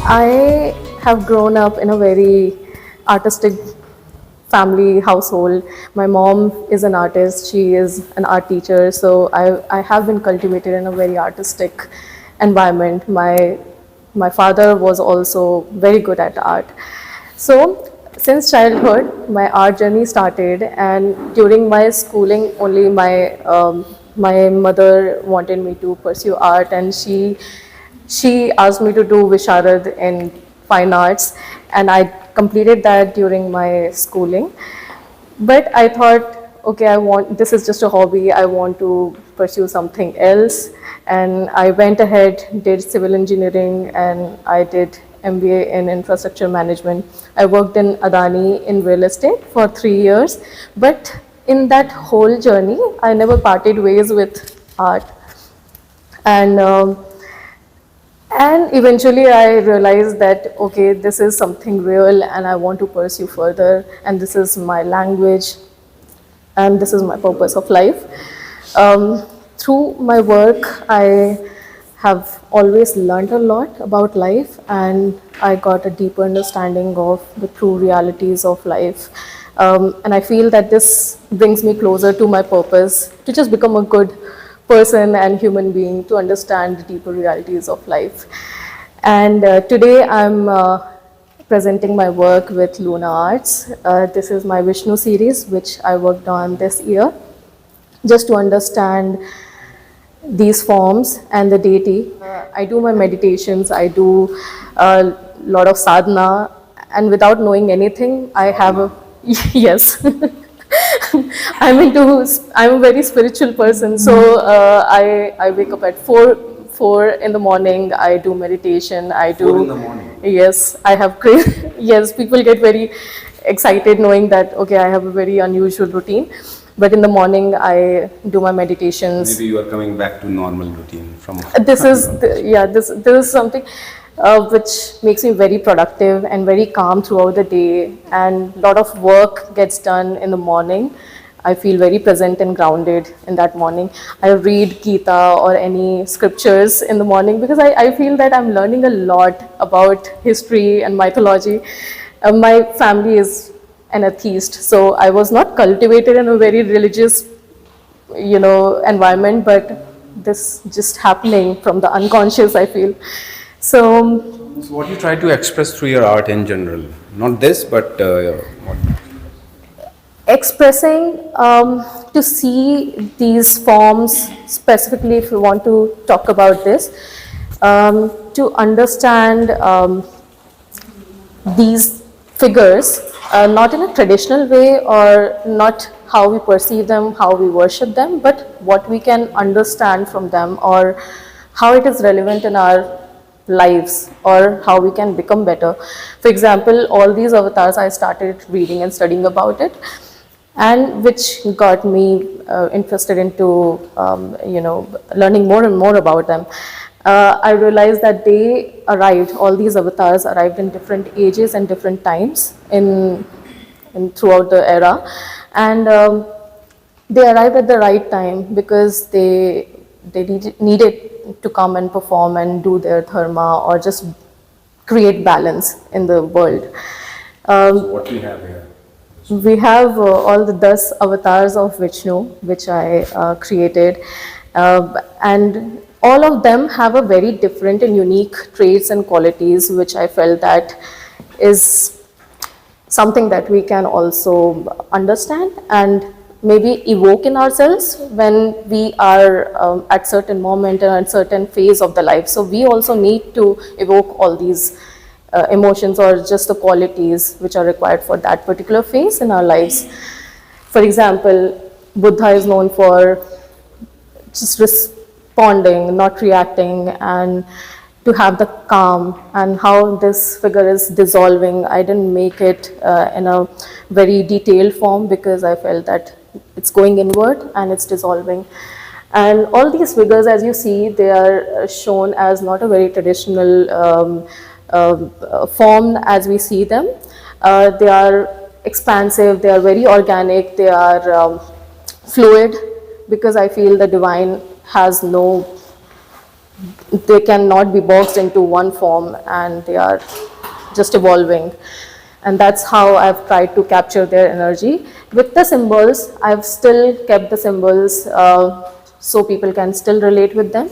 I have grown up in a very artistic family household. My mom is an artist, she is an art teacher, so I have been cultivated in a very artistic environment. My father was also very good at art. So since childhood, my art journey started, and during my schooling, only my mother wanted me to pursue art, and she asked me to do Visharad in fine arts, and I completed that during my schooling. But I thought, okay, this is just a hobby, I want to pursue something else. And I went ahead, did civil engineering, and I did MBA in infrastructure management. I worked in Adani in real estate for 3 years. But in that whole journey, I never parted ways with art. And and eventually I realized that, okay, this is something real and I want to pursue further, and this is my language and this is my purpose of life. Through my work, I have always learned a lot about life, and I got a deeper understanding of the true realities of life. And I feel that this brings me closer to my purpose, to just become a good person and human being, to understand the deeper realities of life. And today I'm presenting my work with Luna Arts. This is my Vishnu series, which I worked on this year, just to understand these forms and the deity. I do my meditations, I do a lot of sadhana, and without knowing anything, I have a yes. I'm a very spiritual person, so I wake up at 4 in the morning. I do meditation. I do 4 in the morning. Yes, I have crazy. Yes, people get very excited knowing that, okay, I have a very unusual routine. But in the morning, I do my meditations. Maybe you are coming back to normal routine from. This is something which makes me very productive and very calm throughout the day, and a lot of work gets done in the morning. I feel very present and grounded in that morning. I read Gita or any scriptures in the morning because I feel that I'm learning a lot about history and mythology. My family is an atheist, so I was not cultivated in a very religious, environment, but this just happening from the unconscious, I feel. So So what you try to express through your art in general, not this, but what? expressing, to see these forms, specifically if you want to talk about this, to understand these figures, not in a traditional way or not how we perceive them, how we worship them, but what we can understand from them, or how it is relevant in our lives, or how we can become better. For example, all these avatars, I started reading and studying about it, and which got me interested into learning more and more about them. I realized that all these avatars arrived in different ages and different times in throughout the era, and they arrived at the right time because they needed to come and perform and do their dharma, or just create balance in the world. So what we have here? We have all the 10 avatars of Vishnu, which I created, and all of them have a very different and unique traits and qualities, which I felt that is something that we can also understand and maybe evoke in ourselves when we are at certain moment and at certain phase of the life. So we also need to evoke all these emotions, or just the qualities which are required for that particular phase in our lives. For example, Buddha is known for just responding, not reacting, and to have the calm, and how this figure is dissolving. I didn't make it in a very detailed form because I felt that it's going inward and it's dissolving. And all these figures, as you see, they are shown as not a very traditional form as we see them. They are expansive, they are very organic, they are fluid, because I feel the divine has no they cannot be boxed into one form, and they are just evolving. And that's how I've tried to capture their energy. With the symbols, I've still kept the symbols so people can still relate with them,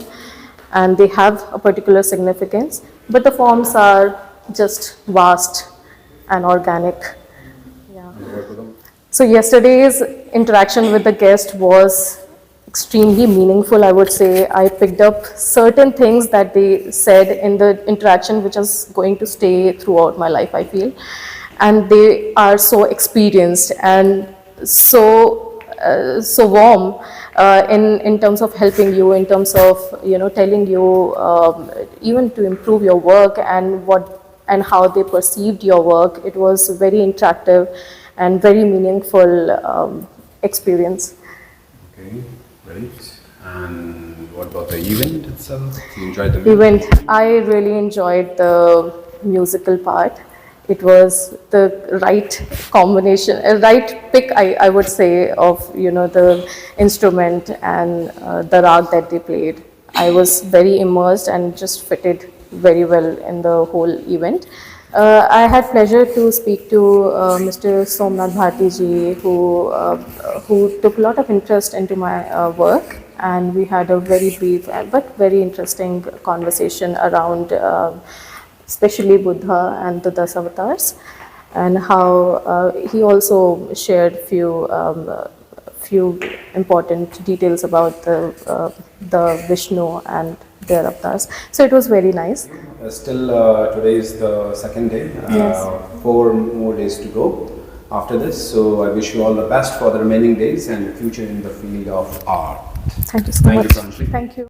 and they have a particular significance, but the forms are just vast and organic. Yeah. So yesterday's interaction with the guest was extremely meaningful, I would say. I picked up certain things that they said in the interaction which is going to stay throughout my life, I feel. And they are so experienced and so warm in terms of helping you, in terms of telling you even to improve your work and how they perceived your work. It was very interactive and very meaningful experience. Okay, great. And what about the event itself? You enjoyed the Event, I really enjoyed the musical part. It was the right combination, a right pick, I would say, of the instrument and the rag that they played. I was very immersed and just fitted very well in the whole event. I had pleasure to speak to Mr. Somnath Bharti ji, who took a lot of interest into my work, and we had a very brief but very interesting conversation around especially Buddha and the 10 avatars, and how he also shared few important details about the Vishnu and their avatars. So it was very nice. Still, today is the second day. Yes. 4 more days to go after this. So I wish you all the best for the remaining days and the future in the field of art. Thank you so Thank much. you, Pranjali. Thank you.